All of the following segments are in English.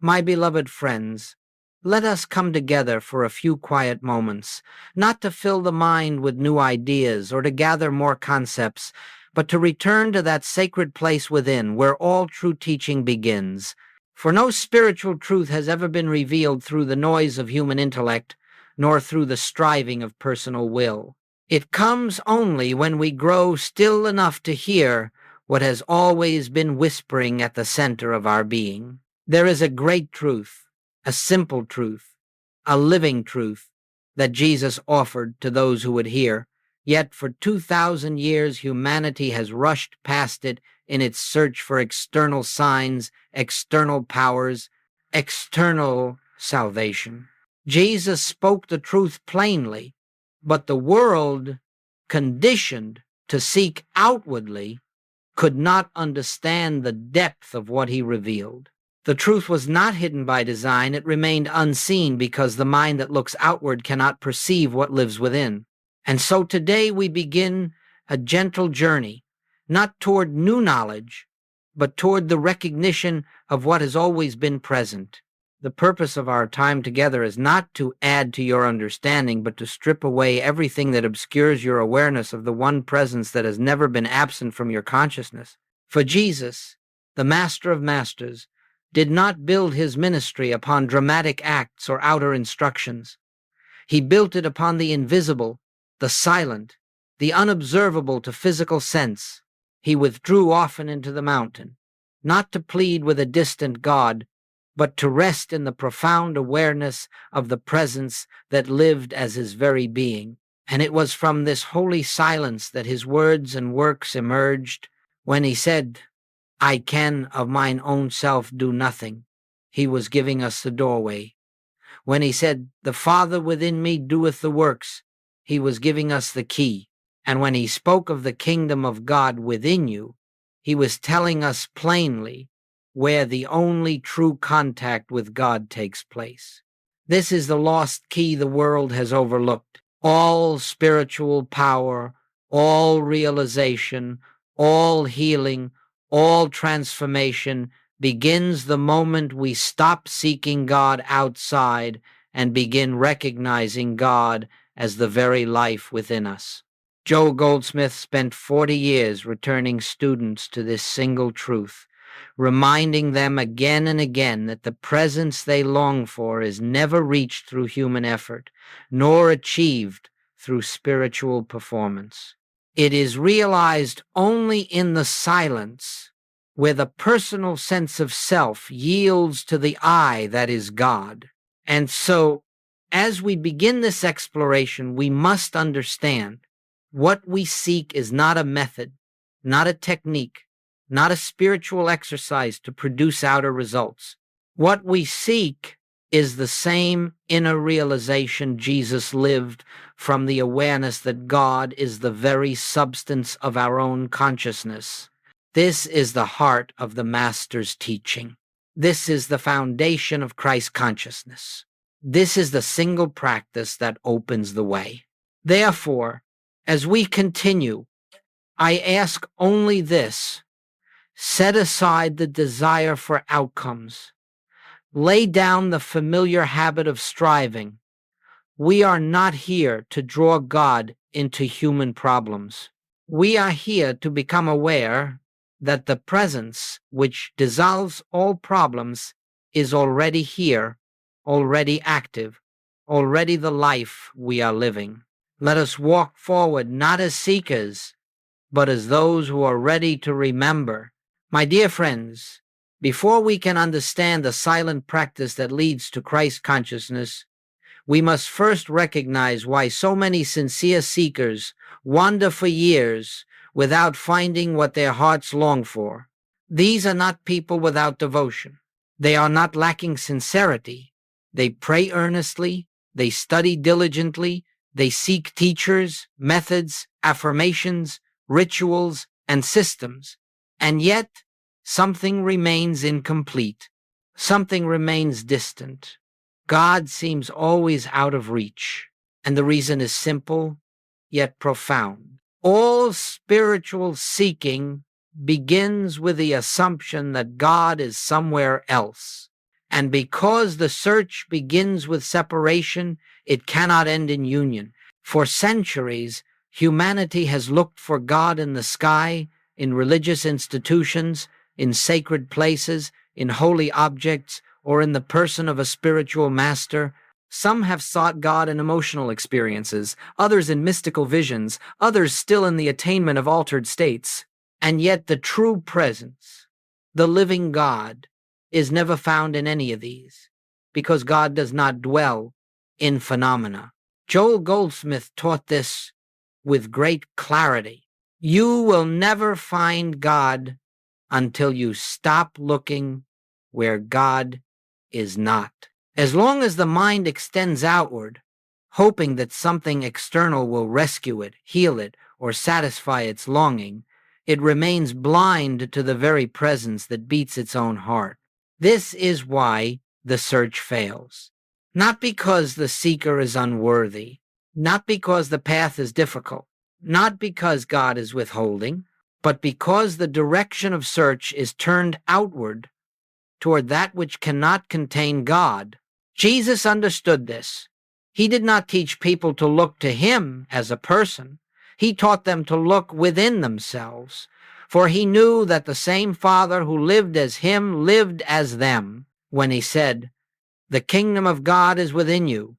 My beloved friends, let us come together for a few quiet moments, not to fill the mind with new ideas or to gather more concepts, but to return to that sacred place within where all true teaching begins. For no spiritual truth has ever been revealed through the noise of human intellect, nor through the striving of personal will. It comes only when we grow still enough to hear what has always been whispering at the center of our being. There is a great truth, a simple truth, a living truth that Jesus offered to those who would hear. Yet for 2,000 years humanity has rushed past it in its search for external signs, external powers, external salvation. Jesus spoke the truth plainly, but the world, conditioned to seek outwardly, could not understand the depth of what he revealed. The truth was not hidden by design, it remained unseen because the mind that looks outward cannot perceive what lives within. And so today we begin a gentle journey, not toward new knowledge, but toward the recognition of what has always been present. The purpose of our time together is not to add to your understanding, but to strip away everything that obscures your awareness of the one presence that has never been absent from your consciousness. For Jesus, the Master of Masters, did not build his ministry upon dramatic acts or outer instructions. He built it upon the invisible, the silent, the unobservable to physical sense. He withdrew often into the mountain, not to plead with a distant God, but to rest in the profound awareness of the presence that lived as his very being. And it was from this holy silence that his words and works emerged. When he said, "I can of mine own self do nothing," he was giving us the doorway. When he said, "The Father within me doeth the works," he was giving us the key. And when he spoke of the kingdom of God within you, he was telling us plainly where the only true contact with God takes place. This is the lost key the world has overlooked. All spiritual power, all realization, all healing, all transformation begins the moment we stop seeking God outside and begin recognizing God as the very life within us. Joe Goldsmith spent 40 years returning students to this single truth, reminding them again and again that the presence they long for is never reached through human effort, nor achieved through spiritual performance. It is realized only in the silence, where the personal sense of self yields to the I that is God. And so, as we begin this exploration, we must understand what we seek is not a method, not a technique, not a spiritual exercise to produce outer results. What we seek is the same inner realization Jesus lived from the awareness that God is the very substance of our own consciousness. This is the heart of the Master's teaching. This is the foundation of Christ consciousness. This is the single practice that opens the way. Therefore, as we continue, I ask only this: set aside the desire for outcomes. Lay down the familiar habit of striving. We are not here to draw God into human problems. We are here to become aware that the presence which dissolves all problems is already here, already active, already the life we are living. Let us walk forward not as seekers, but as those who are ready to remember. My dear friends, before we can understand the silent practice that leads to Christ consciousness, we must first recognize why so many sincere seekers wander for years without finding what their hearts long for. These are not people without devotion. They are not lacking sincerity. They pray earnestly, they study diligently, they seek teachers, methods, affirmations, rituals, and systems, and yet something remains incomplete. Something remains distant. God seems always out of reach, and the reason is simple, yet profound. All spiritual seeking begins with the assumption that God is somewhere else. And because the search begins with separation, it cannot end in union. For centuries, humanity has looked for God in the sky, in religious institutions, in sacred places, in holy objects, or in the person of a spiritual master. Some have sought God in emotional experiences, others in mystical visions, others still in the attainment of altered states. And yet the true presence, the living God, is never found in any of these, because God does not dwell in phenomena. Joel Goldsmith taught this with great clarity. You will never find God until you stop looking where God is not. As long as the mind extends outward, hoping that something external will rescue it, heal it, or satisfy its longing, it remains blind to the very presence that beats its own heart. This is why the search fails. Not because the seeker is unworthy, not because the path is difficult, not because God is withholding, but because the direction of search is turned outward toward that which cannot contain God. Jesus understood this. He did not teach people to look to him as a person. He taught them to look within themselves, for he knew that the same Father who lived as him lived as them. When he said, "The kingdom of God is within you,"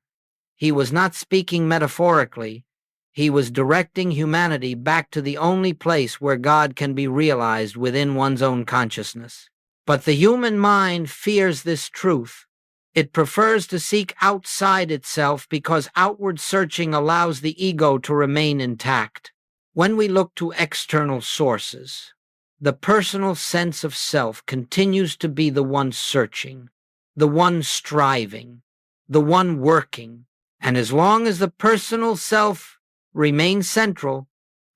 he was not speaking metaphorically. He was directing humanity back to the only place where God can be realized within one's own consciousness. But the human mind fears this truth. It prefers to seek outside itself because outward searching allows the ego to remain intact. When we look to external sources, the personal sense of self continues to be the one searching, the one striving, the one working. And as long as the personal self remains central,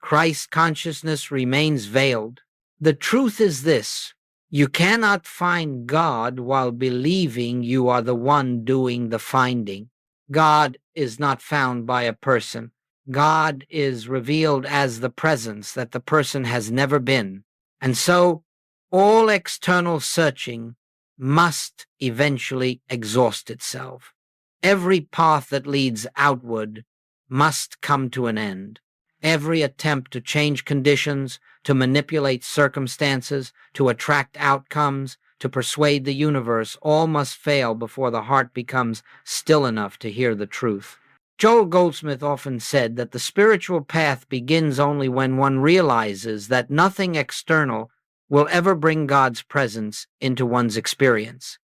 Christ consciousness remains veiled. The truth is this: you cannot find God while believing you are the one doing the finding. God is not found by a person. God is revealed as the presence that the person has never been. And so, all external searching must eventually exhaust itself. Every path that leads outward must come to an end. Every attempt to change conditions, to manipulate circumstances, to attract outcomes, to persuade the universe, all must fail before the heart becomes still enough to hear the truth. Joel Goldsmith often said that the spiritual path begins only when one realizes that nothing external will ever bring God's presence into one's experience.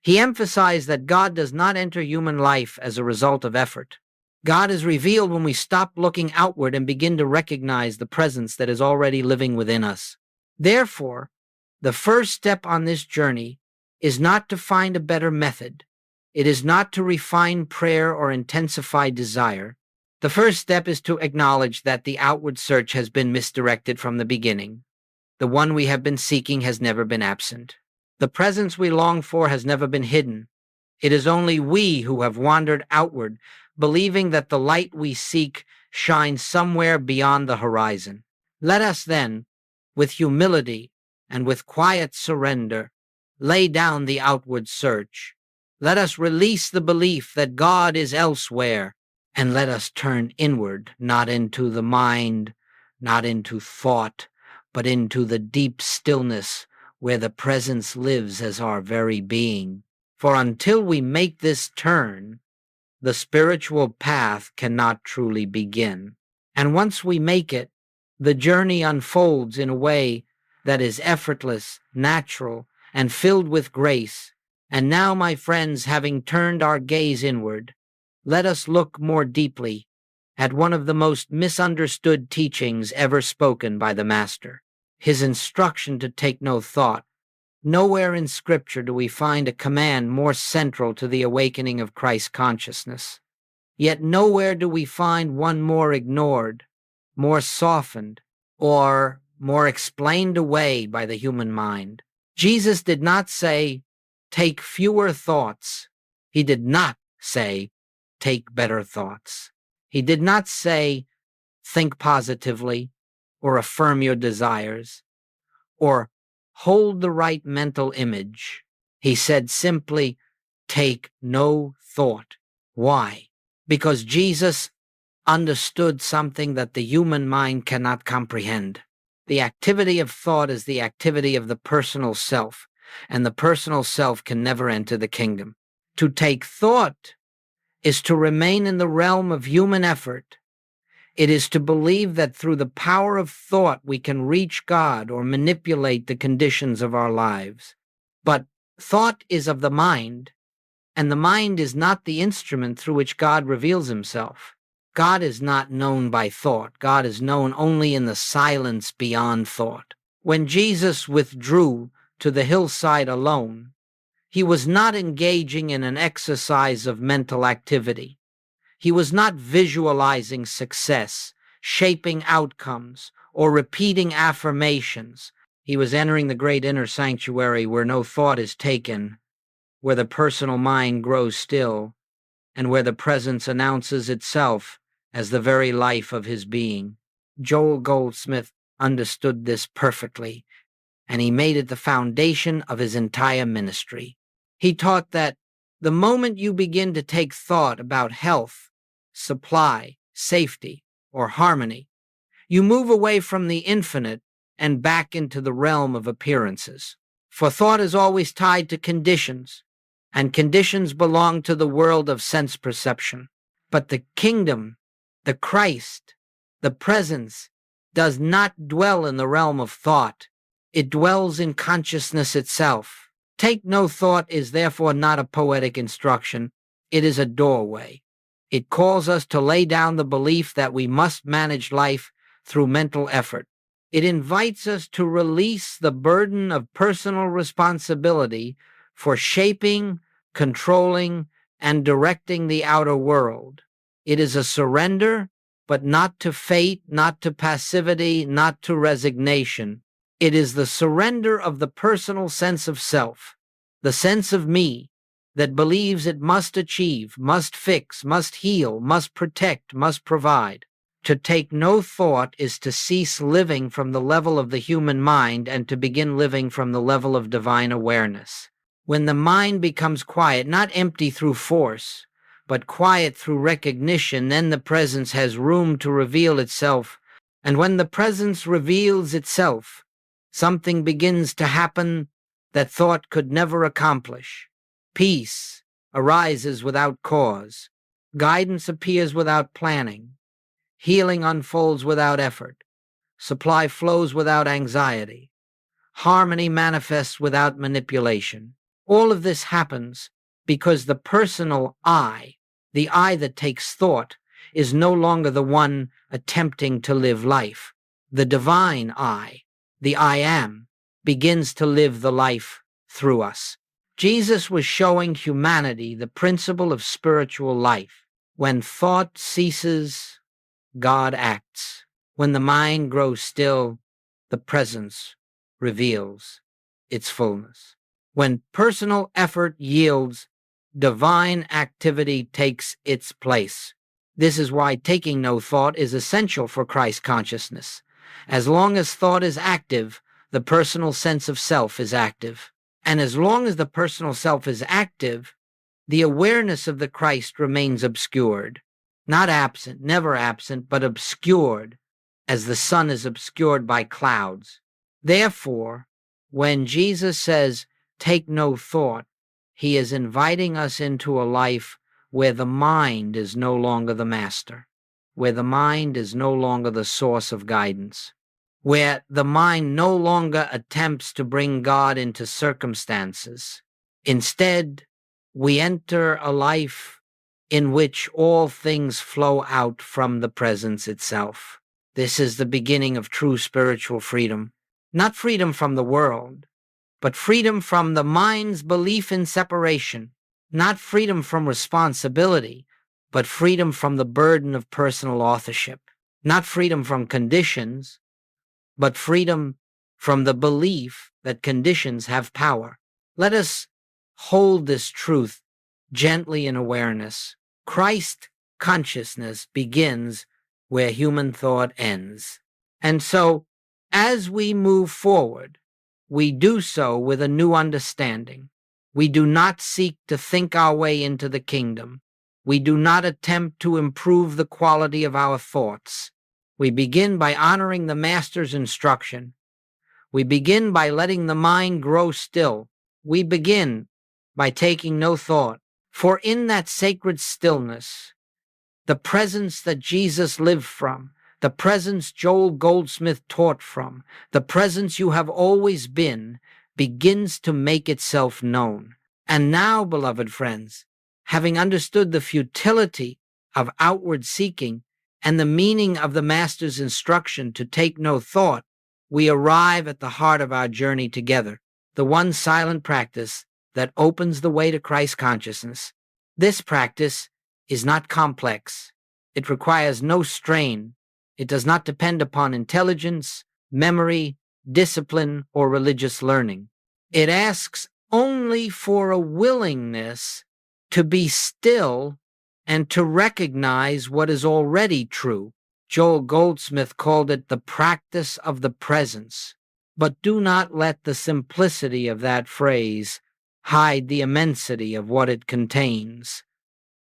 He emphasized that God does not enter human life as a result of effort. God is revealed when we stop looking outward and begin to recognize the presence that is already living within us. Therefore, the first step on this journey is not to find a better method. It is not to refine prayer or intensify desire. The first step is to acknowledge that the outward search has been misdirected from the beginning. The one we have been seeking has never been absent. The presence we long for has never been hidden. It is only we who have wandered outward, believing that the light we seek shines somewhere beyond the horizon. Let us then, with humility and with quiet surrender, lay down the outward search. Let us release the belief that God is elsewhere, and let us turn inward, not into the mind, not into thought, but into the deep stillness where the presence lives as our very being. For until we make this turn, the spiritual path cannot truly begin. And once we make it, the journey unfolds in a way that is effortless, natural, and filled with grace. And now, my friends, having turned our gaze inward, let us look more deeply at one of the most misunderstood teachings ever spoken by the Master, his instruction to take no thought. Nowhere in Scripture do we find a command more central to the awakening of Christ consciousness. Yet nowhere do we find one more ignored, more softened, or more explained away by the human mind. Jesus did not say, "Take fewer thoughts." He did not say, "Take better thoughts." He did not say, "Think positively," or "affirm your desires," or "hold the right mental image." He said simply, take no thought. Why? Because Jesus understood something that the human mind cannot comprehend. The activity of thought is the activity of the personal self, and the personal self can never enter the kingdom. To take thought is to remain in the realm of human effort. It is to believe that through the power of thought we can reach God or manipulate the conditions of our lives. But thought is of the mind, and the mind is not the instrument through which God reveals himself. God is not known by thought. God is known only in the silence beyond thought. When Jesus withdrew to the hillside alone, he was not engaging in an exercise of mental activity. He was not visualizing success, shaping outcomes, or repeating affirmations. He was entering the great inner sanctuary where no thought is taken, where the personal mind grows still, and where the presence announces itself as the very life of his being. Joel Goldsmith understood this perfectly, and he made it the foundation of his entire ministry. He taught that the moment you begin to take thought about health, supply, safety, or harmony, you move away from the infinite and back into the realm of appearances. For thought is always tied to conditions, and conditions belong to the world of sense perception. But the kingdom, the Christ, the presence, does not dwell in the realm of thought. It dwells in consciousness itself. Take no thought is therefore not a poetic instruction. It is a doorway. It calls us to lay down the belief that we must manage life through mental effort. It invites us to release the burden of personal responsibility for shaping, controlling, and directing the outer world. It is a surrender, but not to fate, not to passivity, not to resignation. It is the surrender of the personal sense of self, the sense of me, that believes it must achieve, must fix, must heal, must protect, must provide. To take no thought is to cease living from the level of the human mind and to begin living from the level of divine awareness. When the mind becomes quiet, not empty through force, but quiet through recognition, then the presence has room to reveal itself. And when the presence reveals itself, something begins to happen that thought could never accomplish. Peace arises without cause. Guidance appears without planning. Healing unfolds without effort. Supply flows without anxiety. Harmony manifests without manipulation. All of this happens because the personal I, the I that takes thought, is no longer the one attempting to live life. The divine I, the I am, begins to live the life through us. Jesus was showing humanity the principle of spiritual life. When thought ceases, God acts. When the mind grows still, the presence reveals its fullness. When personal effort yields, divine activity takes its place. This is why taking no thought is essential for Christ consciousness. As long as thought is active, the personal sense of self is active. And as long as the personal self is active, the awareness of the Christ remains obscured. Not absent, never absent, but obscured, as the sun is obscured by clouds. Therefore, when Jesus says, take no thought, he is inviting us into a life where the mind is no longer the master, where the mind is no longer the source of guidance, where the mind no longer attempts to bring God into circumstances. Instead, we enter a life in which all things flow out from the presence itself. This is the beginning of true spiritual freedom. Not freedom from the world, but freedom from the mind's belief in separation. Not freedom from responsibility, but freedom from the burden of personal authorship. Not freedom from conditions, but freedom from the belief that conditions have power. Let us hold this truth gently in awareness. Christ consciousness begins where human thought ends. And so, as we move forward, we do so with a new understanding. We do not seek to think our way into the kingdom. We do not attempt to improve the quality of our thoughts. We begin by honoring the Master's instruction. We begin by letting the mind grow still. We begin by taking no thought. For in that sacred stillness, the presence that Jesus lived from, the presence Joel Goldsmith taught from, the presence you have always been, begins to make itself known. And now, beloved friends, having understood the futility of outward seeking and the meaning of the Master's instruction to take no thought, we arrive at the heart of our journey together, the one silent practice that opens the way to Christ consciousness. This practice is not complex. It requires no strain. It does not depend upon intelligence, memory, discipline, or religious learning. It asks only for a willingness to be still and to recognize what is already true. Joel Goldsmith called it the practice of the presence. But do not let the simplicity of that phrase hide the immensity of what it contains.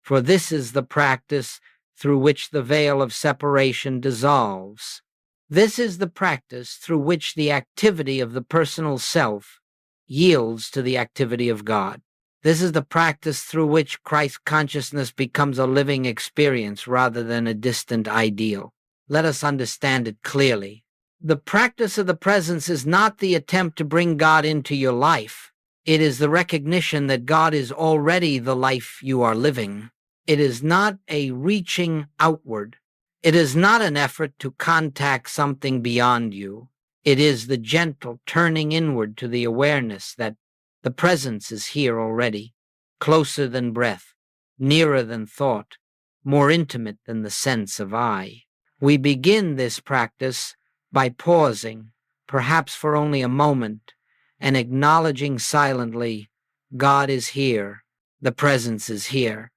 For this is the practice through which the veil of separation dissolves. This is the practice through which the activity of the personal self yields to the activity of God. This is the practice through which Christ consciousness becomes a living experience rather than a distant ideal. Let us understand it clearly. The practice of the presence is not the attempt to bring God into your life. It is the recognition that God is already the life you are living. It is not a reaching outward. It is not an effort to contact something beyond you. It is the gentle turning inward to the awareness that the presence is here already, closer than breath, nearer than thought, more intimate than the sense of I. We begin this practice by pausing, perhaps for only a moment, and acknowledging silently, God is here, the presence is here.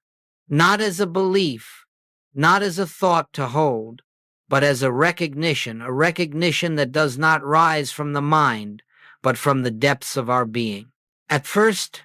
Not as a belief, not as a thought to hold, but as a recognition that does not rise from the mind, but from the depths of our being. At first,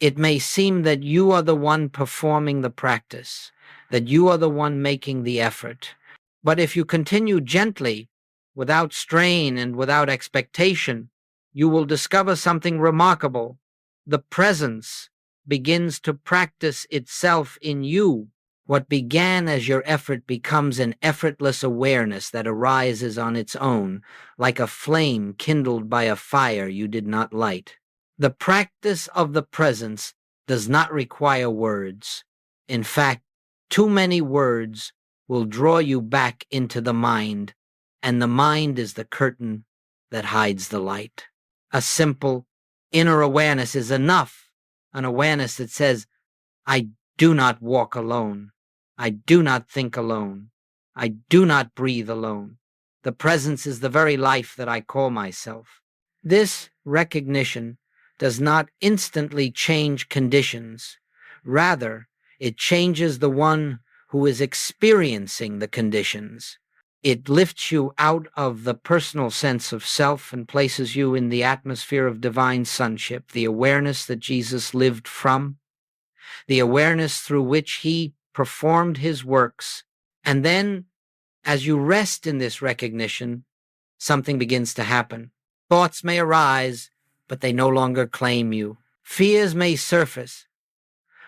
it may seem that you are the one performing the practice, that you are the one making the effort. But if you continue gently, without strain and without expectation, you will discover something remarkable. The presence begins to practice itself in you. What began as your effort becomes an effortless awareness that arises on its own, like a flame kindled by a fire you did not light. The practice of the presence does not require words. In fact, too many words will draw you back into the mind, and the mind is the curtain that hides the light. A simple inner awareness is enough, an awareness that says, I do not walk alone. I do not think alone. I do not breathe alone. The presence is the very life that I call myself. This recognition does not instantly change conditions. Rather, it changes the one who is experiencing the conditions. It lifts you out of the personal sense of self and places you in the atmosphere of divine sonship, the awareness that Jesus lived from, the awareness through which he performed his works. And then, as you rest in this recognition, something begins to happen. Thoughts may arise, but they no longer claim you. Fears may surface,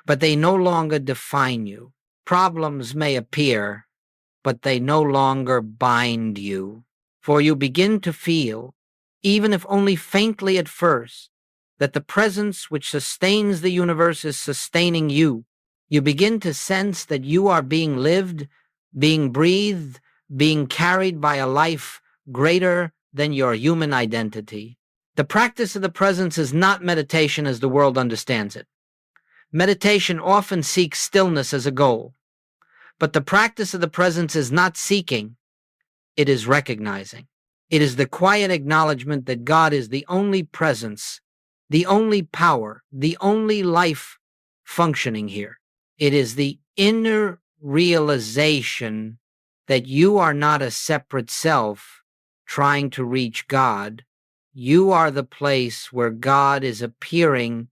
but they no longer define you. Problems may appear, but they no longer bind you. For you begin to feel, even if only faintly at first, that the presence which sustains the universe is sustaining you. You begin to sense that you are being lived, being breathed, being carried by a life greater than your human identity. The practice of the presence is not meditation as the world understands it. Meditation often seeks stillness as a goal. But the practice of the presence is not seeking, it is recognizing. It is the quiet acknowledgement that God is the only presence, the only power, the only life functioning here. It is the inner realization that you are not a separate self trying to reach God. You are the place where God is appearing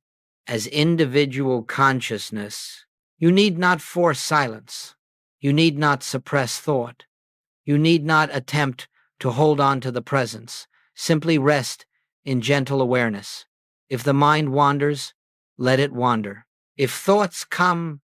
as individual consciousness, you need not force silence. You need not suppress thought. You need not attempt to hold on to the presence. Simply rest in gentle awareness. If the mind wanders, let it wander. If thoughts come,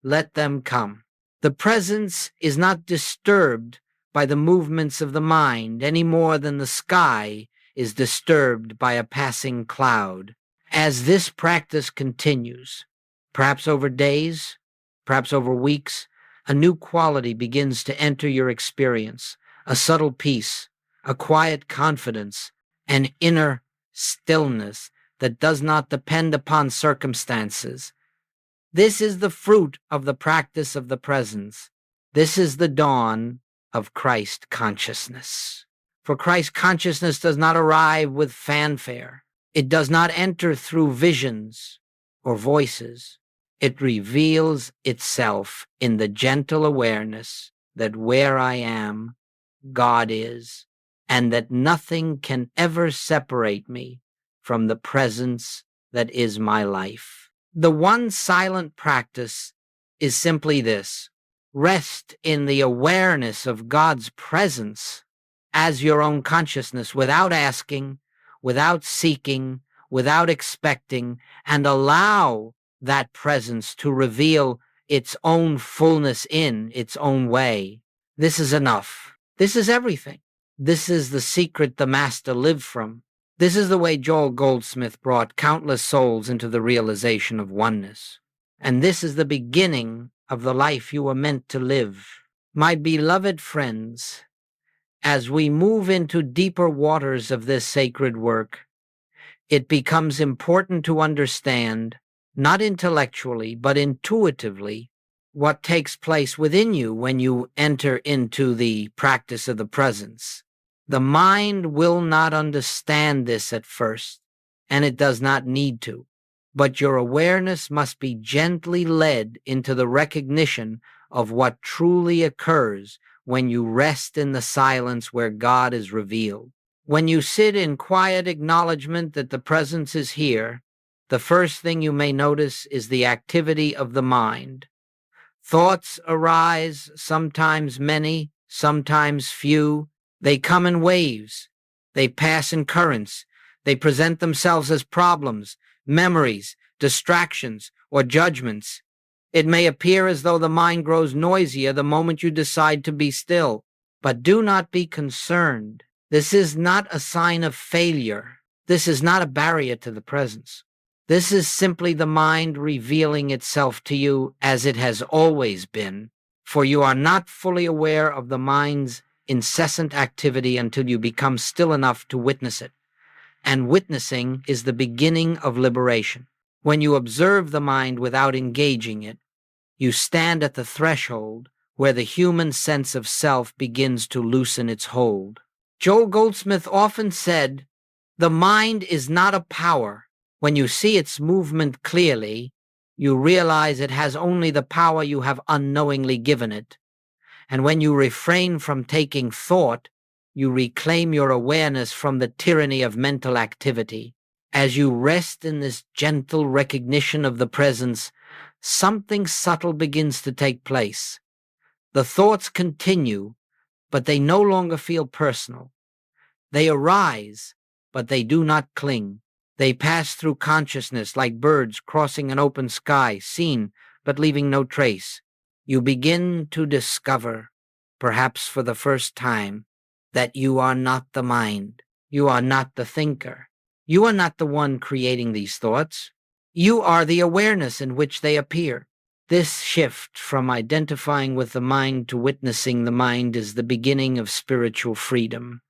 let them come. The presence is not disturbed by the movements of the mind any more than the sky is disturbed by a passing cloud. As this practice continues, perhaps over days, perhaps over weeks, a new quality begins to enter your experience, a subtle peace, a quiet confidence, an inner stillness that does not depend upon circumstances. This is the fruit of the practice of the presence. This is the dawn of Christ consciousness. For Christ consciousness does not arrive with fanfare. It does not enter through visions or voices. It reveals itself in the gentle awareness that where I am, God is, and that nothing can ever separate me from the presence that is my life. The one silent practice is simply this: rest in the awareness of God's presence as your own consciousness, without asking, without seeking, without expecting, and allow that presence to reveal its own fullness in its own way. This is enough. This is everything. This is the secret the Master lived from. This is the way Joel Goldsmith brought countless souls into the realization of oneness. And this is the beginning of the life you were meant to live. My beloved friends, as we move into deeper waters of this sacred work, it becomes important to understand, not intellectually, but intuitively, what takes place within you when you enter into the practice of the presence. The mind will not understand this at first, and it does not need to, but your awareness must be gently led into the recognition of what truly occurs when you rest in the silence where God is revealed. When you sit in quiet acknowledgement that the presence is here, the first thing you may notice is the activity of the mind. Thoughts arise, sometimes many, sometimes few. They come in waves. They pass in currents. They present themselves as problems, memories, distractions, or judgments. It may appear as though the mind grows noisier the moment you decide to be still. But do not be concerned. This is not a sign of failure. This is not a barrier to the presence. This is simply the mind revealing itself to you as it has always been, for you are not fully aware of the mind's incessant activity until you become still enough to witness it. And witnessing is the beginning of liberation. When you observe the mind without engaging it, you stand at the threshold where the human sense of self begins to loosen its hold. Joel Goldsmith often said, "The mind is not a power. When you see its movement clearly, you realize it has only the power you have unknowingly given it. And when you refrain from taking thought, you reclaim your awareness from the tyranny of mental activity. As you rest in this gentle recognition of the presence, something subtle begins to take place. The thoughts continue, but they no longer feel personal. They arise, but they do not cling. They pass through consciousness like birds crossing an open sky, seen but leaving no trace. You begin to discover, perhaps for the first time, that you are not the mind. You are not the thinker. You are not the one creating these thoughts. You are the awareness in which they appear. This shift from identifying with the mind to witnessing the mind is the beginning of spiritual freedom.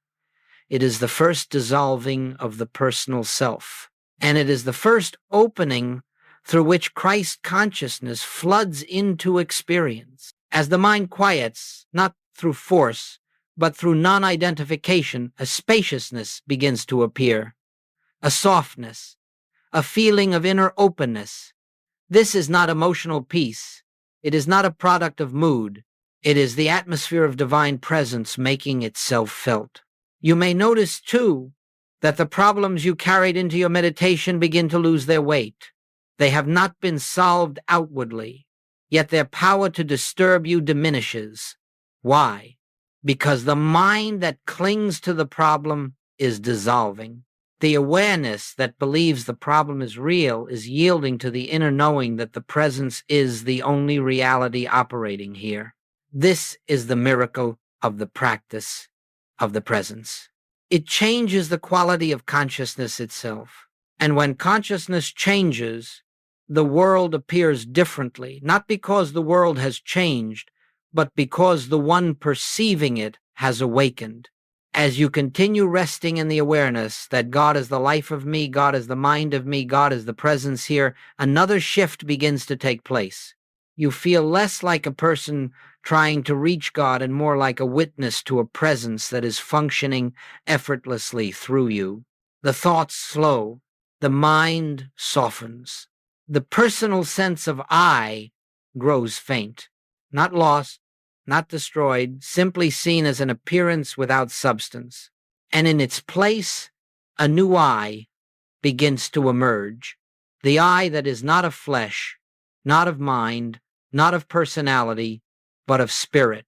It is the first dissolving of the personal self, and it is the first opening through which Christ consciousness floods into experience. As the mind quiets, not through force, but through non-identification, a spaciousness begins to appear, a softness, a feeling of inner openness. This is not emotional peace. It is not a product of mood. It is the atmosphere of divine presence making itself felt. You may notice, too, that the problems you carried into your meditation begin to lose their weight. They have not been solved outwardly, yet their power to disturb you diminishes. Why? Because the mind that clings to the problem is dissolving. The awareness that believes the problem is real is yielding to the inner knowing that the presence is the only reality operating here. This is the miracle of the practice of the presence. It changes the quality of consciousness itself. And when consciousness changes, the world appears differently, not because the world has changed, but because the one perceiving it has awakened. As you continue resting in the awareness that God is the life of me, God is the mind of me, God is the presence here, another shift begins to take place. You feel less like a person trying to reach God and more like a witness to a presence that is functioning effortlessly through you. The thoughts slow, the mind softens. The personal sense of I grows faint, not lost, not destroyed, simply seen as an appearance without substance. And in its place, a new I begins to emerge. The I that is not of flesh, not of mind, not of personality, but of spirit.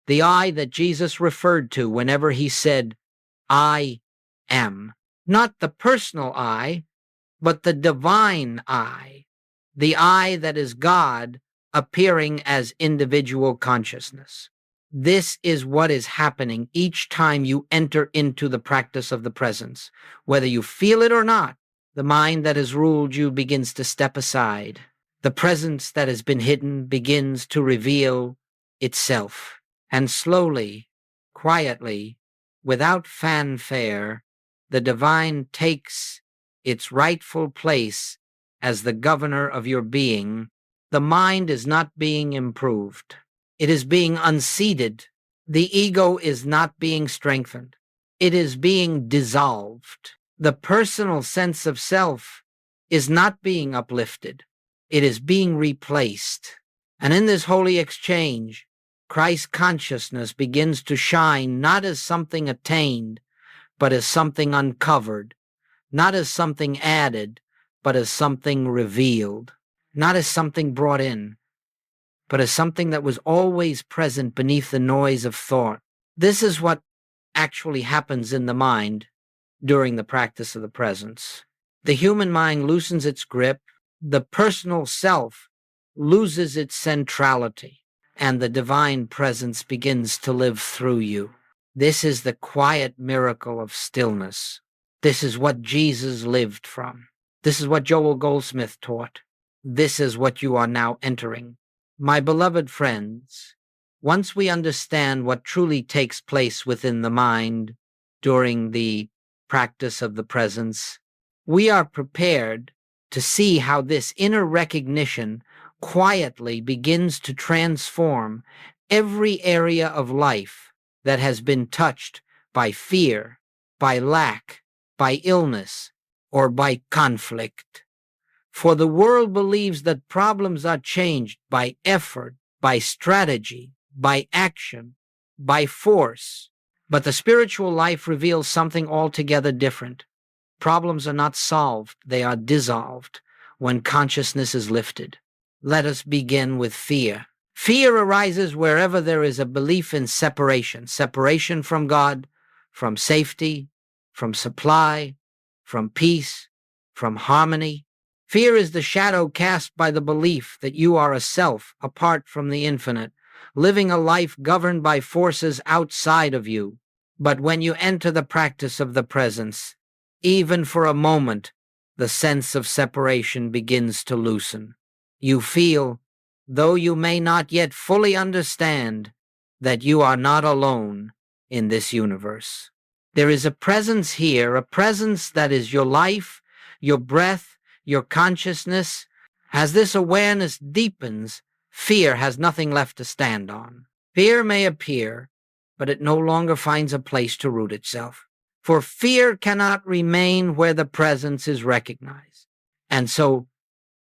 The I that Jesus referred to whenever he said, I am. Not the personal I, but the divine I. The I that is God appearing as individual consciousness. This is what is happening each time you enter into the practice of the presence. Whether you feel it or not, the mind that has ruled you begins to step aside. The presence that has been hidden begins to reveal itself. And slowly, quietly, without fanfare, the divine takes its rightful place as the governor of your being. The mind is not being improved. It is being unseated. The ego is not being strengthened. It is being dissolved. The personal sense of self is not being uplifted. It is being replaced. And in this holy exchange, Christ consciousness begins to shine not as something attained, but as something uncovered, not as something added, but as something revealed, not as something brought in, but as something that was always present beneath the noise of thought. This is what actually happens in the mind during the practice of the presence. The human mind loosens its grip, the personal self loses its centrality, and the divine presence begins to live through you. This is the quiet miracle of stillness. This is what Jesus lived from. This is what Joel Goldsmith taught. This is what you are now entering. My beloved friends, once we understand what truly takes place within the mind during the practice of the presence, we are prepared to see how this inner recognition quietly begins to transform every area of life that has been touched by fear, by lack, by illness, or by conflict. For the world believes that problems are changed by effort, by strategy, by action, by force. But the spiritual life reveals something altogether different. Problems are not solved, they are dissolved when consciousness is lifted. Let us begin with fear. Fear arises wherever there is a belief in separation from God, from safety, from supply, from peace, from harmony. Fear is the shadow cast by the belief that you are a self apart from the infinite, living a life governed by forces outside of you. But when you enter the practice of the presence, even for a moment, the sense of separation begins to loosen. You feel, though you may not yet fully understand, that you are not alone in this universe. There is a presence here, a presence that is your life, your breath, your consciousness. As this awareness deepens, fear has nothing left to stand on. Fear may appear, but it no longer finds a place to root itself. For fear cannot remain where the presence is recognized. And so,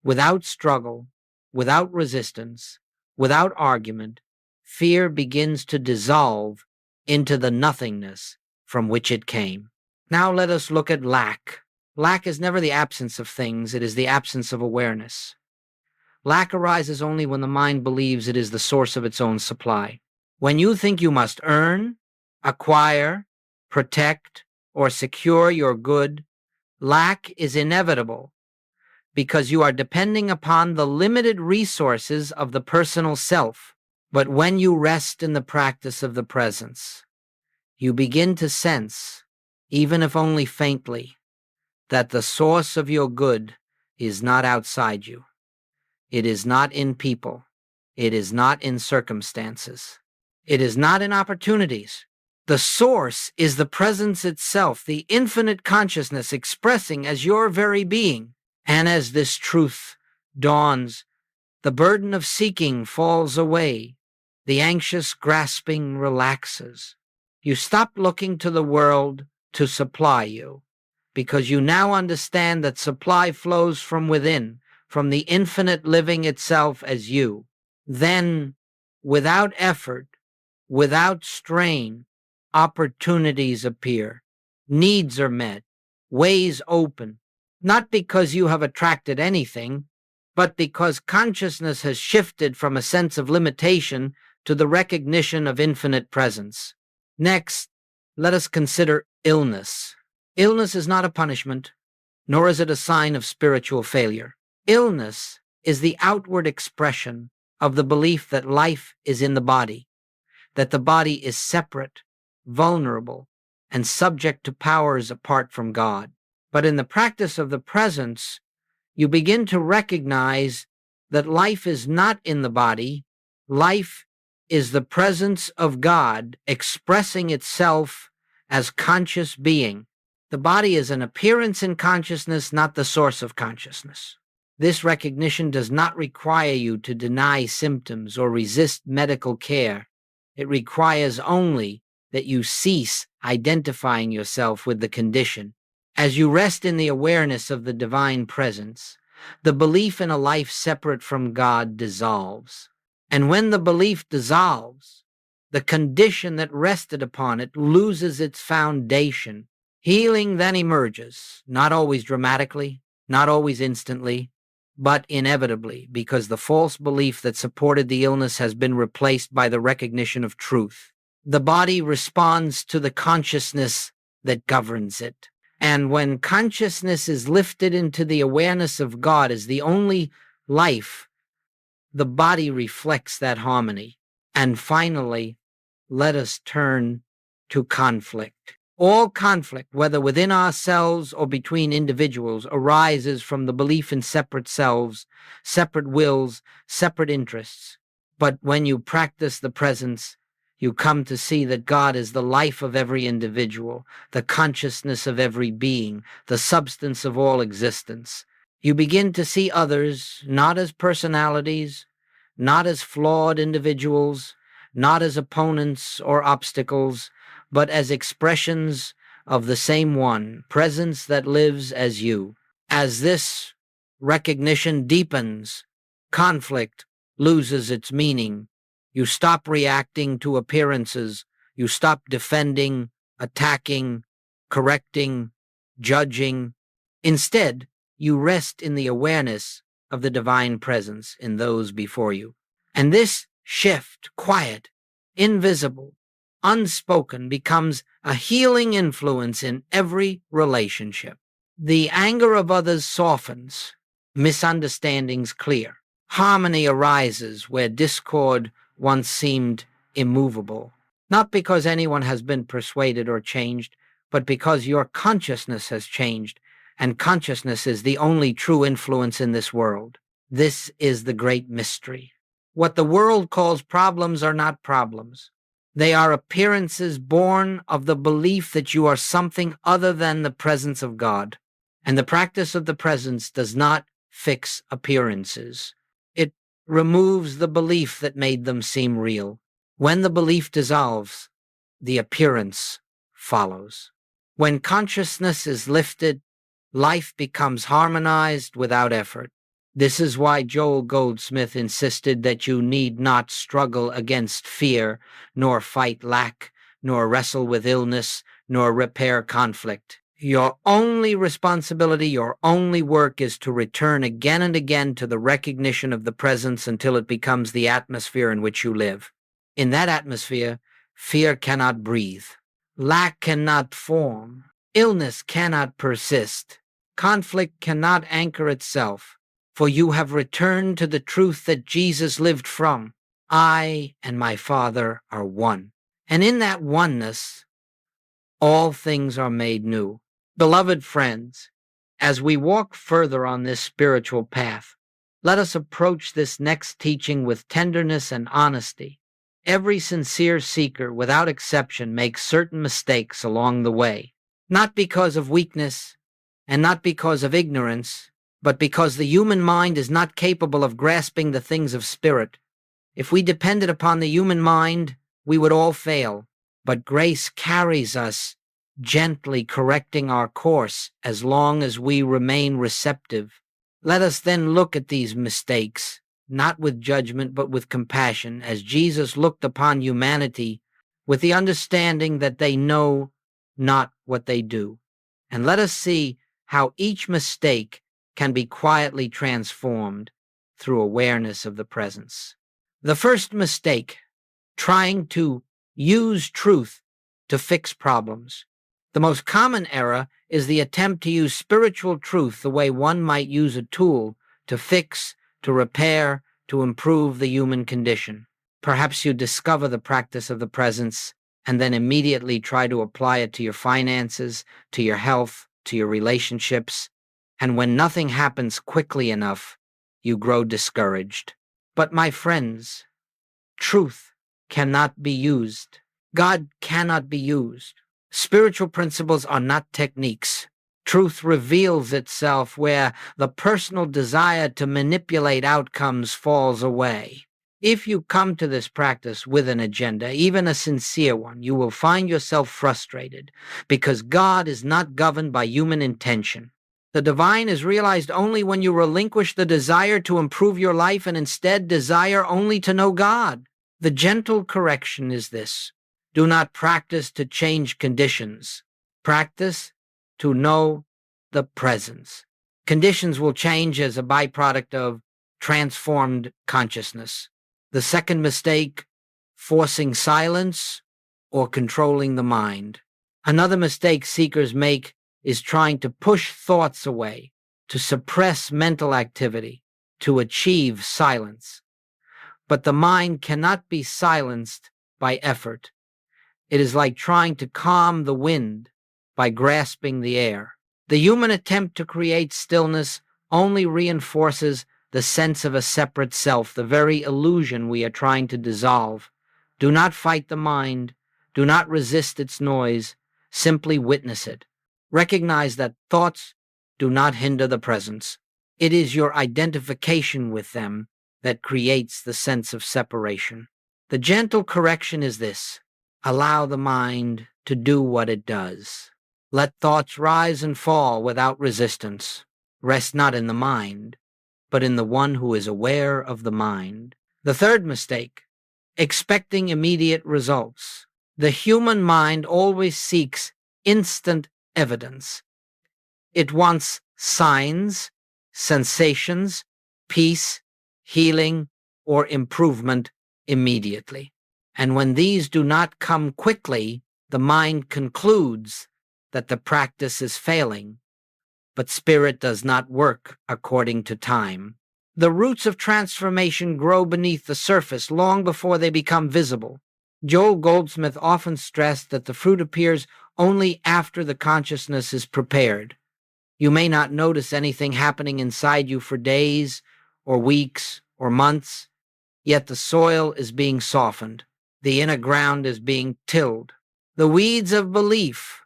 without struggle, without resistance, without argument, fear begins to dissolve into the nothingness from which it came. Now let us look at lack. Lack is never the absence of things, it is the absence of awareness. Lack arises only when the mind believes it is the source of its own supply. When you think you must earn, acquire, protect, or secure your good, lack is inevitable because you are depending upon the limited resources of the personal self. But when you rest in the practice of the presence, you begin to sense, even if only faintly, that the source of your good is not outside you. It is not in people. It is not in circumstances. It is not in opportunities. The source is the presence itself, the infinite consciousness expressing as your very being. And as this truth dawns, the burden of seeking falls away. The anxious grasping relaxes. You stop looking to the world to supply you, because you now understand that supply flows from within, from the infinite living itself as you. Then, without effort, without strain, opportunities appear, needs are met, ways open, not because you have attracted anything, but because consciousness has shifted from a sense of limitation to the recognition of infinite presence. Next, let us consider illness. Illness is not a punishment, nor is it a sign of spiritual failure. Illness is the outward expression of the belief that life is in the body, that the body is separate, vulnerable, and subject to powers apart from God. But in the practice of the presence, you begin to recognize that life is not in the body. Life is the presence of God expressing itself as conscious being. The body is an appearance in consciousness, not the source of consciousness. This recognition does not require you to deny symptoms or resist medical care. It requires only that you cease identifying yourself with the condition. As you rest in the awareness of the divine presence, the belief in a life separate from God dissolves. And when the belief dissolves, the condition that rested upon it loses its foundation. Healing then emerges, not always dramatically, not always instantly, but inevitably, because the false belief that supported the illness has been replaced by the recognition of truth. The body responds to the consciousness that governs it. And when consciousness is lifted into the awareness of God as the only life, the body reflects that harmony. And finally, let us turn to conflict. All conflict, whether within ourselves or between individuals, arises from the belief in separate selves, separate wills, separate interests. But when you practice the presence, you come to see that God is the life of every individual, the consciousness of every being, the substance of all existence. You begin to see others not as personalities, not as flawed individuals, not as opponents or obstacles, but as expressions of the same one, presence that lives as you. As this recognition deepens, conflict loses its meaning. You stop reacting to appearances. You stop defending, attacking, correcting, judging. Instead, you rest in the awareness of the divine presence in those before you. And this shift, quiet, invisible, unspoken, becomes a healing influence in every relationship. The anger of others softens, misunderstandings clear. Harmony arises where discord once seemed immovable, not because anyone has been persuaded or changed, but because your consciousness has changed, and consciousness is the only true influence in this world. This is the great mystery. What the world calls problems are not problems. They are appearances born of the belief that you are something other than the presence of God. And the practice of the presence does not fix appearances. It removes the belief that made them seem real. When the belief dissolves, the appearance follows. When consciousness is lifted, life becomes harmonized without effort. This is why Joel Goldsmith insisted that you need not struggle against fear, nor fight lack, nor wrestle with illness, nor repair conflict. Your only responsibility, your only work is to return again and again to the recognition of the presence until it becomes the atmosphere in which you live. In that atmosphere, fear cannot breathe. Lack cannot form. Illness cannot persist. Conflict cannot anchor itself. For you have returned to the truth that Jesus lived from. I and my Father are one. And in that oneness, all things are made new. Beloved friends, as we walk further on this spiritual path, let us approach this next teaching with tenderness and honesty. Every sincere seeker, without exception, makes certain mistakes along the way, not because of weakness and not because of ignorance, but because the human mind is not capable of grasping the things of spirit. If we depended upon the human mind, we would all fail, but grace carries us, gently correcting our course as long as we remain receptive. Let us then look at these mistakes, not with judgment but with compassion, as Jesus looked upon humanity with the understanding that they know not what they do. And let us see how each mistake can be quietly transformed through awareness of the presence. The first mistake, trying to use truth to fix problems. The most common error is the attempt to use spiritual truth the way one might use a tool to fix, to repair, to improve the human condition. Perhaps you discover the practice of the presence and then immediately try to apply it to your finances, to your health, to your relationships, and when nothing happens quickly enough, you grow discouraged. But my friends, truth cannot be used. God cannot be used. Spiritual principles are not techniques. Truth reveals itself where the personal desire to manipulate outcomes falls away. If you come to this practice with an agenda, even a sincere one, you will find yourself frustrated because God is not governed by human intention. The divine is realized only when you relinquish the desire to improve your life and instead desire only to know God. The gentle correction is this: do not practice to change conditions. Practice to know the presence. Conditions will change as a byproduct of transformed consciousness. The second mistake, forcing silence or controlling the mind. Another mistake seekers make is trying to push thoughts away, to suppress mental activity, to achieve silence. But the mind cannot be silenced by effort. It is like trying to calm the wind by grasping the air. The human attempt to create stillness only reinforces the sense of a separate self, the very illusion we are trying to dissolve. Do not fight the mind. Do not resist its noise. Simply witness it. Recognize that thoughts do not hinder the presence. It is your identification with them that creates the sense of separation. The gentle correction is this: allow the mind to do what it does. Let thoughts rise and fall without resistance. Rest not in the mind, but in the one who is aware of the mind. The third mistake, expecting immediate results. The human mind always seeks instant evidence. It wants signs, sensations, peace, healing, or improvement immediately. And when these do not come quickly, the mind concludes that the practice is failing. But spirit does not work according to time. The roots of transformation grow beneath the surface long before they become visible. Joel Goldsmith often stressed that the fruit appears only after the consciousness is prepared. You may not notice anything happening inside you for days or weeks or months, yet the soil is being softened. The inner ground is being tilled. The weeds of belief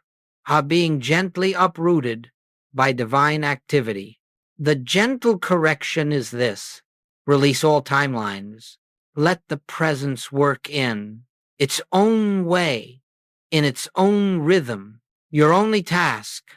are being gently uprooted by divine activity. The gentle correction is this: release all timelines. Let the presence work in its own way, in its own rhythm. Your only task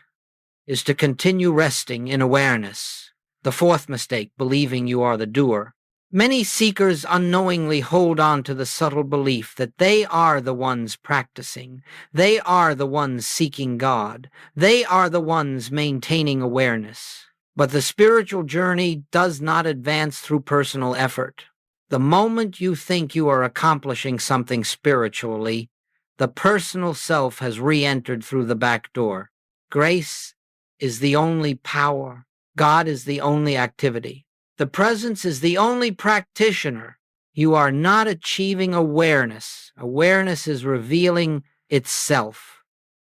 is to continue resting in awareness. The fourth mistake, believing you are the doer. Many seekers unknowingly hold on to the subtle belief that they are the ones practicing, they are the ones seeking God, they are the ones maintaining awareness. But the spiritual journey does not advance through personal effort. The moment you think you are accomplishing something spiritually, the personal self has re-entered through the back door. Grace is the only power. God is the only activity. The presence is the only practitioner. You are not achieving awareness. Awareness is revealing itself.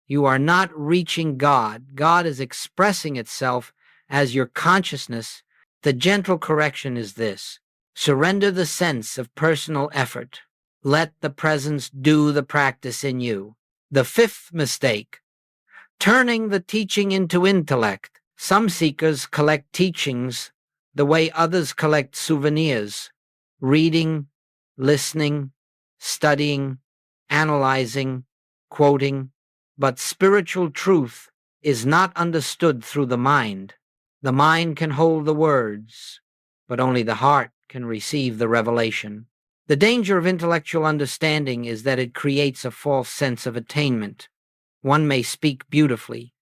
You are not reaching God. God is expressing itself as your consciousness. The gentle correction is this: surrender the sense of personal effort. Let the presence do the practice in you. The fifth mistake: turning the teaching into intellect. Some seekers collect teachings the way others collect souvenirs, reading, listening, studying, analyzing, quoting. But spiritual truth is not understood through the mind. The mind can hold the words, but only the heart can receive the revelation. The danger of intellectual understanding is that it creates a false sense of attainment. One may speak beautifully,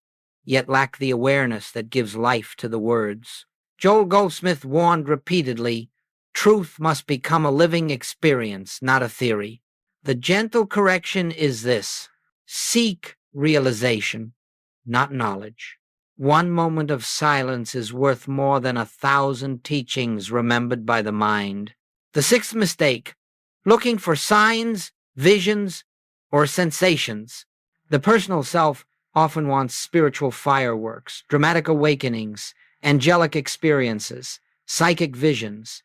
yet lack the awareness that gives life to the words. Joel Goldsmith warned repeatedly, truth must become a living experience, not a theory. The gentle correction is this: seek realization, not knowledge. One moment of silence is worth more than 1,000 teachings remembered by the mind. The sixth mistake: looking for signs, visions, or sensations. The personal self often wants spiritual fireworks, dramatic awakenings, angelic experiences, psychic visions.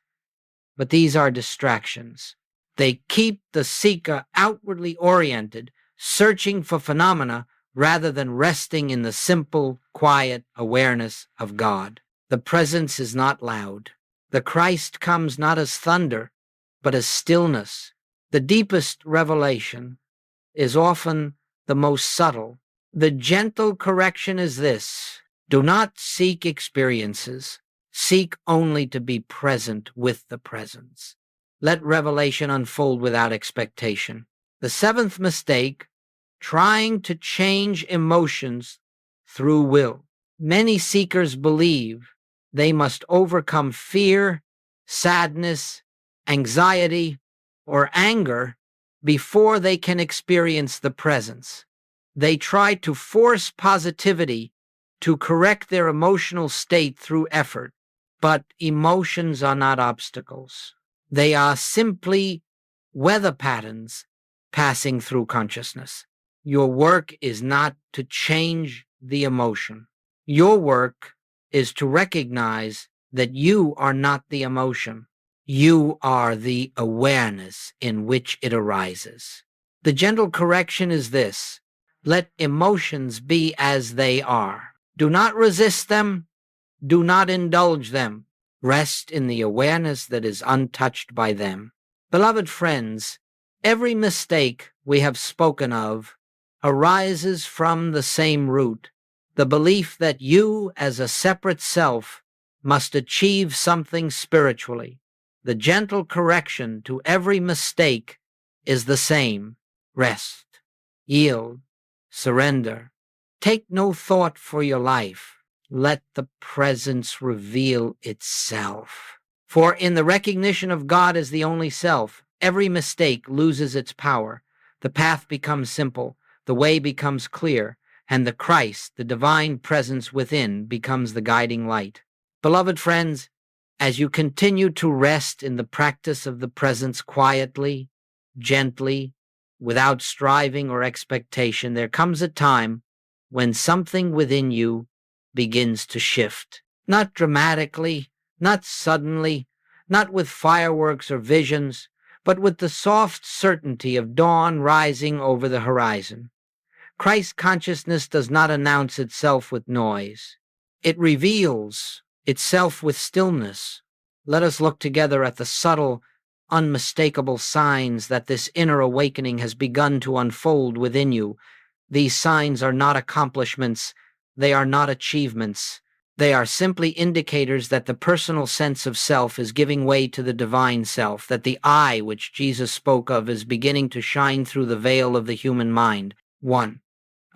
But these are distractions. They keep the seeker outwardly oriented, searching for phenomena rather than resting in the simple, quiet awareness of God. The presence is not loud. The Christ comes not as thunder, but as stillness. The deepest revelation is often the most subtle. The gentle correction is this: do not seek experiences. Seek only to be present with the presence. Let revelation unfold without expectation. The seventh mistake: trying to change emotions through will. Many seekers believe they must overcome fear, sadness, anxiety, or anger before they can experience the presence. They try to force positivity to correct their emotional state through effort, but emotions are not obstacles. They are simply weather patterns passing through consciousness. Your work is not to change the emotion. Your work is to recognize that you are not the emotion. You are the awareness in which it arises. The gentle correction is this: let emotions be as they are. Do not resist them. Do not indulge them. Rest in the awareness that is untouched by them. Beloved friends, every mistake we have spoken of arises from the same root: the belief that you, as a separate self, must achieve something spiritually. The gentle correction to every mistake is the same: rest, yield, surrender. Take no thought for your life. Let the presence reveal itself. For in the recognition of God as the only self, every mistake loses its power. The path becomes simple, the way becomes clear, and the Christ, the divine presence within, becomes the guiding light. Beloved friends, as you continue to rest in the practice of the presence quietly, gently, without striving or expectation, there comes a time when something within you begins to shift. Not dramatically, not suddenly, not with fireworks or visions, but with the soft certainty of dawn rising over the horizon. Christ consciousness does not announce itself with noise. It reveals itself with stillness. Let us look together at the subtle, unmistakable signs that this inner awakening has begun to unfold within you. These signs are not accomplishments. They are not achievements. They are simply indicators that the personal sense of self is giving way to the divine self, that the I which Jesus spoke of is beginning to shine through the veil of the human mind. 1.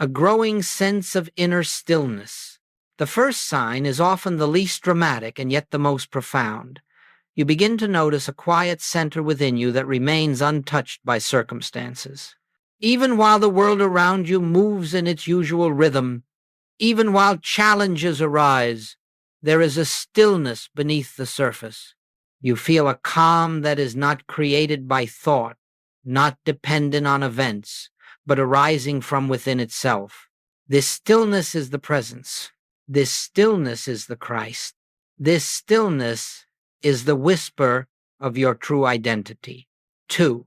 A growing sense of inner stillness. The first sign is often the least dramatic and yet the most profound. You begin to notice a quiet center within you that remains untouched by circumstances. Even while the world around you moves in its usual rhythm, even while challenges arise, there is a stillness beneath the surface. You feel a calm that is not created by thought, not dependent on events, but arising from within itself. This stillness is the presence. This stillness is the Christ. This stillness is the whisper of your true identity. 2.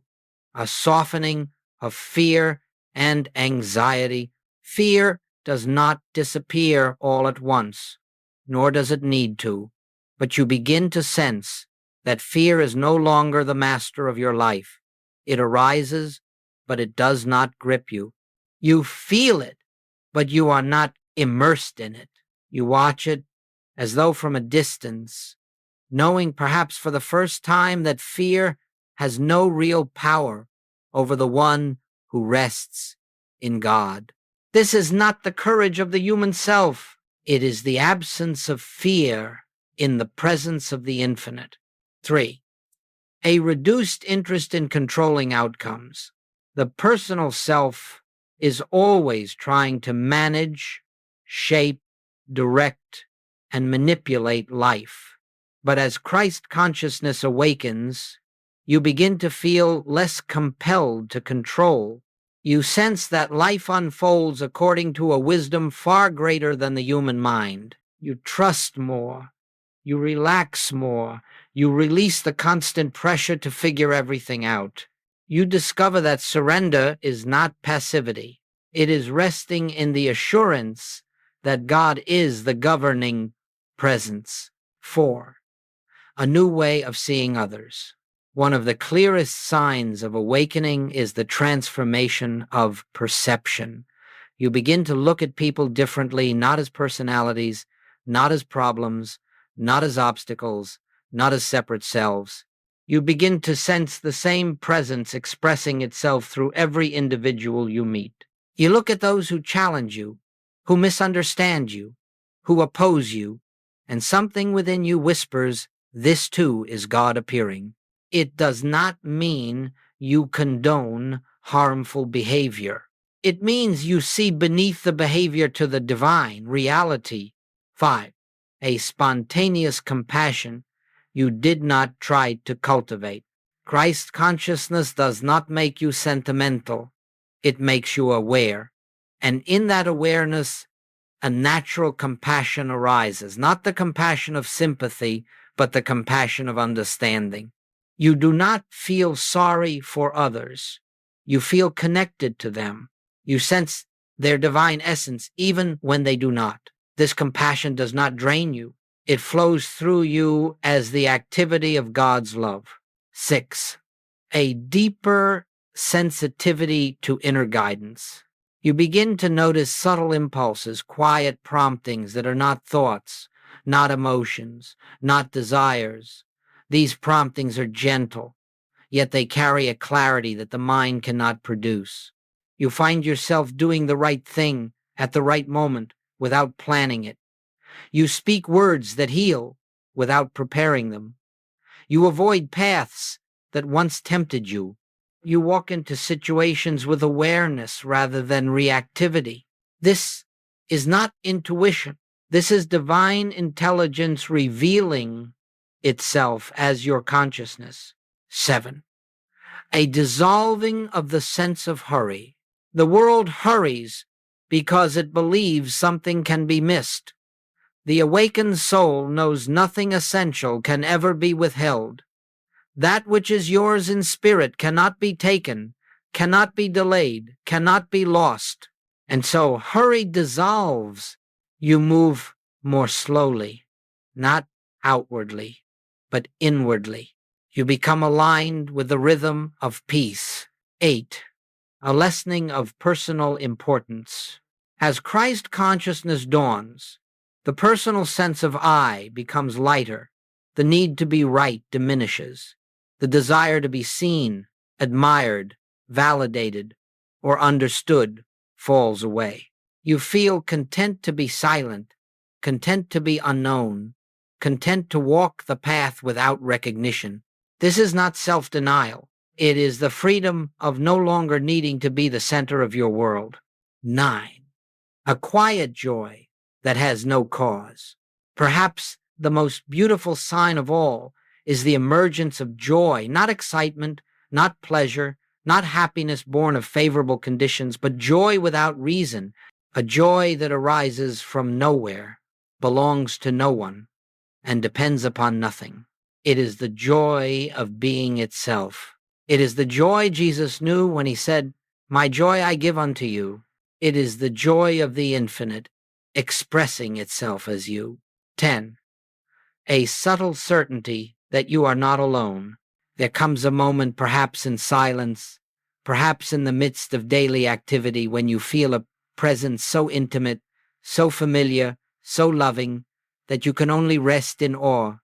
A softening of fear and anxiety. Fear does not disappear all at once, nor does it need to, but you begin to sense that fear is no longer the master of your life. It arises, but it does not grip you. You feel it, but you are not immersed in it. You watch it as though from a distance, knowing perhaps for the first time that fear has no real power over the one who rests in God. This is not the courage of the human self. It is the absence of fear in the presence of the infinite. 3. A reduced interest in controlling outcomes. The personal self is always trying to manage, shape, direct, and manipulate life. But as Christ consciousness awakens, you begin to feel less compelled to control. You sense that life unfolds according to a wisdom far greater than the human mind. You trust more. You relax more. You release the constant pressure to figure everything out. You discover that surrender is not passivity. It is resting in the assurance that God is the governing presence. 4. A new way of seeing others. One of the clearest signs of awakening is the transformation of perception. You begin to look at people differently, not as personalities, not as problems, not as obstacles, not as separate selves. You begin to sense the same presence expressing itself through every individual you meet. You look at those who challenge you, who misunderstand you, who oppose you, and something within you whispers, "This too is God appearing." It does not mean you condone harmful behavior. It means you see beneath the behavior to the divine reality. 5. A spontaneous compassion you did not try to cultivate. Christ consciousness does not make you sentimental. It makes you aware. And in that awareness, a natural compassion arises, not the compassion of sympathy, but the compassion of understanding. You do not feel sorry for others. You feel connected to them. You sense their divine essence even when they do not. This compassion does not drain you. It flows through you as the activity of God's love. 6. A deeper sensitivity to inner guidance. You begin to notice subtle impulses, quiet promptings that are not thoughts, not emotions, not desires. These promptings are gentle, yet they carry a clarity that the mind cannot produce. You find yourself doing the right thing at the right moment without planning it. You speak words that heal without preparing them. You avoid paths that once tempted you. You walk into situations with awareness rather than reactivity. This is not intuition. This is divine intelligence revealing itself as your consciousness. 7. A dissolving of the sense of hurry. The world hurries because it believes something can be missed. The awakened soul knows nothing essential can ever be withheld. That which is yours in spirit cannot be taken, cannot be delayed, cannot be lost. And so hurry dissolves. You move more slowly, not outwardly, but inwardly. You become aligned with the rhythm of peace. 8. A lessening of personal importance. As Christ consciousness dawns, The personal sense of I becomes lighter. The need to be right diminishes. The desire to be seen, admired, validated, or understood falls away. You feel content to be silent, content to be unknown, content to walk the path without recognition. This is not self-denial. It is the freedom of no longer needing to be the center of your world. 9. A quiet joy that has no cause. Perhaps the most beautiful sign of all is the emergence of joy, not excitement, not pleasure, not happiness born of favorable conditions, but joy without reason, a joy that arises from nowhere, belongs to no one, and depends upon nothing. It is the joy of being itself. It is the joy Jesus knew when he said, "My joy I give unto you." It is the joy of the infinite, expressing itself as you. 10. A subtle certainty that you are not alone. There comes a moment, perhaps in silence, perhaps in the midst of daily activity, when you feel a presence so intimate, so familiar, so loving, that you can only rest in awe.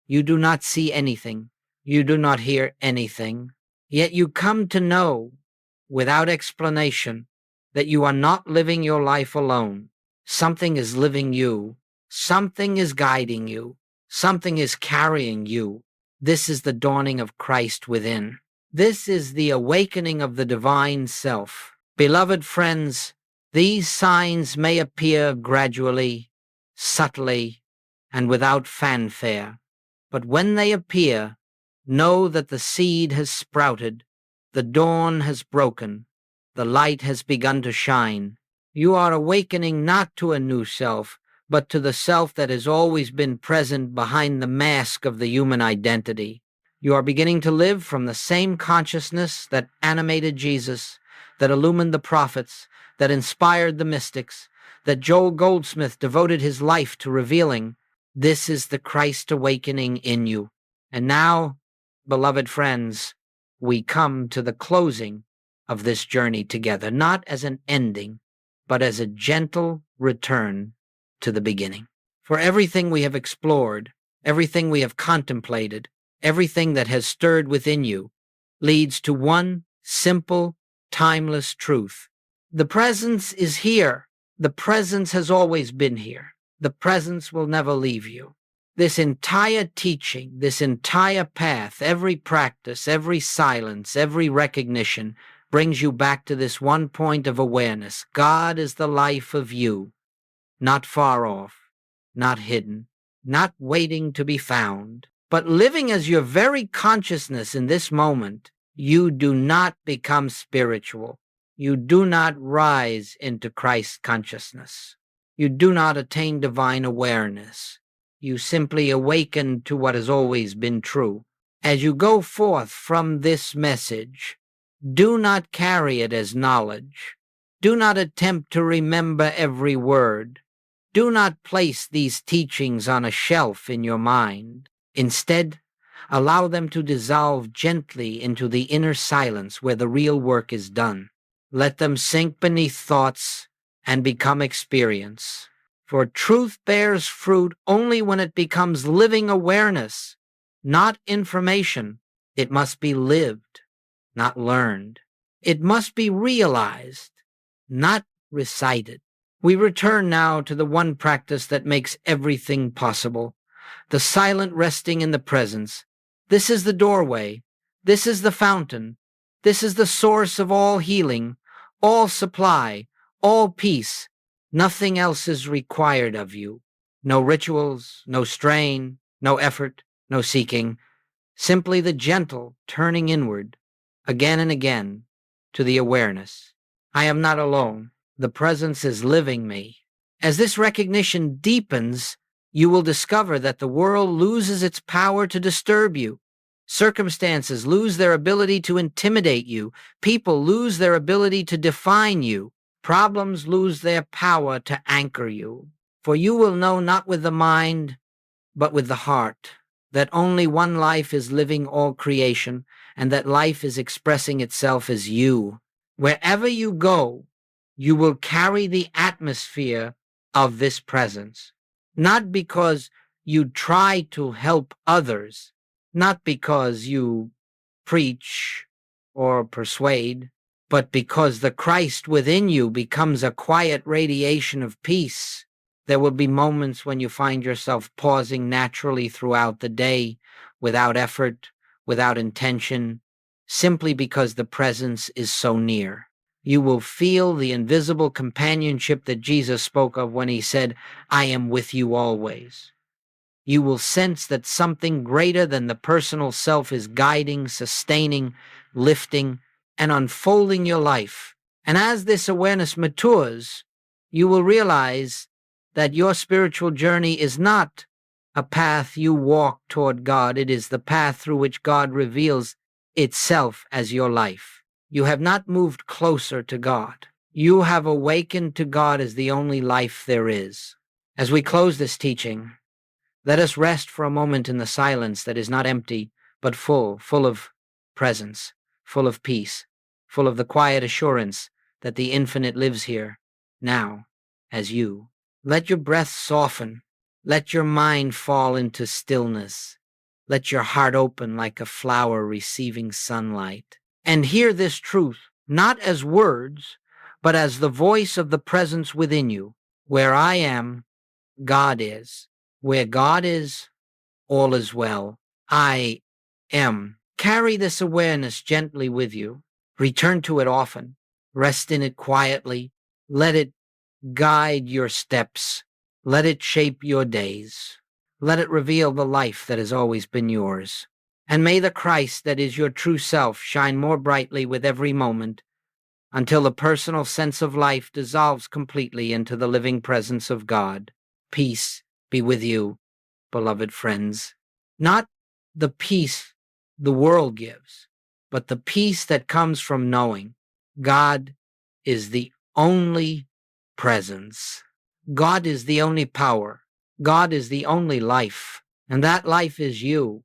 You do not see anything. You do not hear anything. Yet you come to know, without explanation, that you are not living your life alone. Something is living you. Something is guiding you. Something is carrying you. This is the dawning of Christ within. This is the awakening of the divine self. Beloved friends, these signs may appear gradually, subtly, and without fanfare, but when they appear, know that the seed has sprouted, the dawn has broken, the light has begun to shine. You are awakening not to a new self, but to the self that has always been present behind the mask of the human identity. You are beginning to live from the same consciousness that animated Jesus, that illumined the prophets, that inspired the mystics, that Joel Goldsmith devoted his life to revealing. This is the Christ awakening in you. And now, beloved friends, we come to the closing of this journey together, not as an ending, but as a gentle return to the beginning. For everything we have explored, everything we have contemplated, everything that has stirred within you, leads to one simple, timeless truth. The presence is here. The presence has always been here. The presence will never leave you. This entire teaching, this entire path, every practice, every silence, every recognition brings you back to this one point of awareness. God is the life of you, not far off, not hidden, not waiting to be found, but living as your very consciousness in this moment. You do not become spiritual. You do not rise into Christ consciousness. You do not attain divine awareness. You simply awaken to what has always been true. As you go forth from this message, do not carry it as knowledge. Do not attempt to remember every word. Do not place these teachings on a shelf in your mind. Instead, allow them to dissolve gently into the inner silence where the real work is done. Let them sink beneath thoughts and become experience. For truth bears fruit only when it becomes living awareness, not information. It must be lived, not learned. It must be realized, not recited. We return now to the one practice that makes everything possible, the silent resting in the presence. This is the doorway. This is the fountain. This is the source of all healing, all supply, all peace. Nothing else is required of you. No rituals, no strain, no effort, no seeking. Simply the gentle turning inward, again and again, to the awareness. I am not alone. The presence is living me. As this recognition deepens, you will discover that the world loses its power to disturb you. Circumstances lose their ability to intimidate you. People lose their ability to define you. Problems lose their power to anchor you. For you will know not with the mind, but with the heart, that only one life is living all creation, and that life is expressing itself as you. Wherever you go, you will carry the atmosphere of this presence. not because you try to help others, not because you preach or persuade, but because the Christ within you becomes a quiet radiation of peace. There will be moments when you find yourself pausing naturally throughout the day, without effort, without intention, simply because the presence is so near. You will feel the invisible companionship that Jesus spoke of when he said, "I am with you always." You will sense that something greater than the personal self is guiding, sustaining, lifting, and unfolding your life. And as this awareness matures, you will realize that your spiritual journey is not a path you walk toward God. It is the path through which God reveals itself as your life. You have not moved closer to God. You have awakened to God as the only life there is. As we close this teaching, let us rest for a moment in the silence that is not empty, but full of presence, full of peace, full of the quiet assurance that the infinite lives here, now, as you. Let your breath soften. Let your mind fall into stillness. Let your heart open like a flower receiving sunlight. And hear this truth, not as words, but as the voice of the presence within you. Where I am, God is. Where God is, all is well. I am. Carry this awareness gently with you. Return to it often. Rest in it quietly. Let it guide your steps. Let it shape your days. Let it reveal the life that has always been yours. And may the Christ that is your true self shine more brightly with every moment until the personal sense of life dissolves completely into the living presence of God. Peace be with you, beloved friends. Not the peace the world gives, but the peace that comes from knowing God is the only presence. God is the only power. God is the only life. And that life is you.